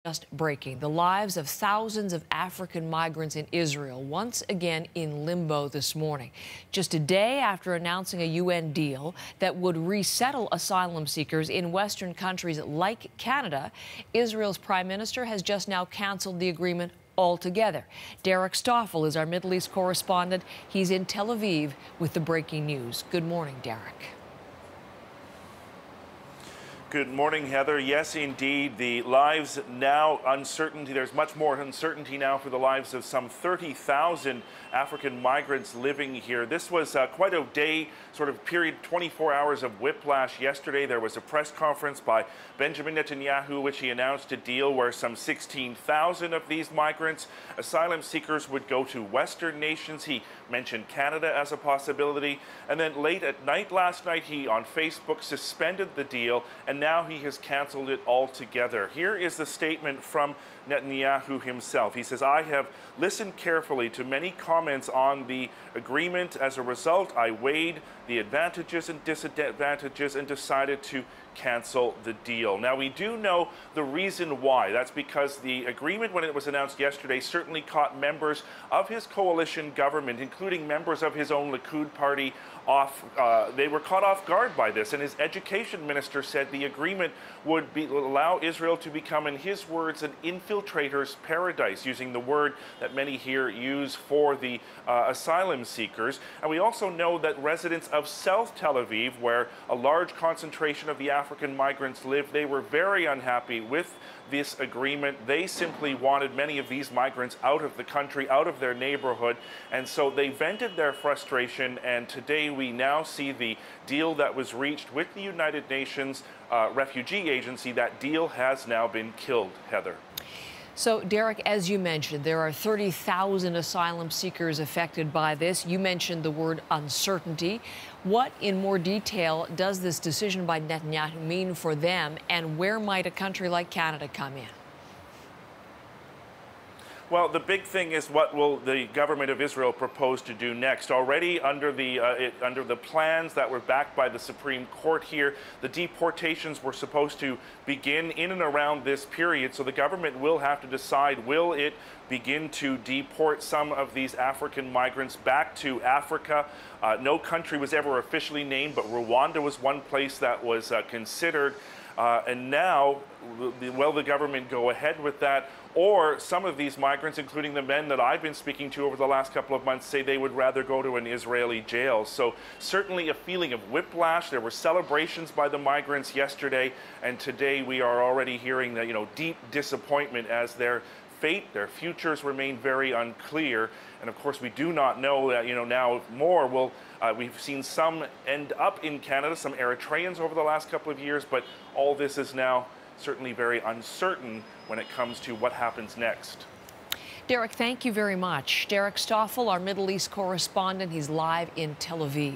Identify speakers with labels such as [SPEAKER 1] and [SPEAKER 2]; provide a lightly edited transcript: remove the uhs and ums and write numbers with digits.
[SPEAKER 1] Just breaking. The lives of thousands of African migrants in Israel once again in limbo this morning. Just a day after announcing a UN deal that would resettle asylum seekers in Western countries like Canada, Israel's Prime Minister has just now canceled the agreement altogether. Derek Stoffel is our Middle East correspondent. He's in Tel Aviv with the breaking news. Good morning, Derek.
[SPEAKER 2] Good morning, Heather. Yes, indeed, the lives now uncertainty. There's much more uncertainty now for the lives of some 30,000 African migrants living here. This was quite a day, sort of period, 24 hours of whiplash. Yesterday, there was a press conference by Benjamin Netanyahu, which he announced a deal where some 16,000 of these migrants, asylum seekers, would go to Western nations. He mentioned Canada as a possibility. And then late at night last night, he on Facebook suspended the deal, and now he has canceled it altogether. Here is the statement from Netanyahu himself. He says, "I have listened carefully to many comments on the agreement. As a result, I weighed the advantages and disadvantages and decided to cancel the deal." Now, we do know the reason why. That's because the agreement, when it was announced yesterday, certainly caught members of his coalition government, including members of his own Likud party, off. They were caught off guard by this, and his education minister said the agreement would allow Israel to become, in his words, an infiltrator's paradise, using the word that many here use for the asylum seekers. And we also know that residents of South Tel Aviv, where a large concentration of the African migrants live, they were very unhappy with this agreement. They simply wanted many of these migrants out of the country, out of their neighborhood, and so they vented their frustration, and today we now see the deal that was reached with the United Nations Refugee Agency. That deal has now been killed, Heather.
[SPEAKER 1] So, Derek, as you mentioned, there are 30,000 asylum seekers affected by this. You mentioned the word uncertainty. What, in more detail, does this decision by Netanyahu mean for them, and where might a country like Canada come in?
[SPEAKER 2] Well, the big thing is what will the government of Israel propose to do next. Already under the plans that were backed by the Supreme Court here, the deportations were supposed to begin in and around this period. So the government will have to decide, will it begin to deport some of these African migrants back to Africa? No country was ever officially named, but Rwanda was one place that was considered. And now, will the government go ahead with that? Or some of these migrants, including the men that I've been speaking to over the last couple of months, say they would rather go to an Israeli jail. So certainly a feeling of whiplash. There were celebrations by the migrants yesterday, and today we are already hearing that, deep disappointment as their fate, their futures remain very unclear. And of course, we do not know that, now more will. We've seen some end up in Canada, some Eritreans over the last couple of years, but all this is now certainly very uncertain when it comes to what happens next.
[SPEAKER 1] Derek, thank you very much. Derek Stoffel, our Middle East correspondent, he's live in Tel Aviv.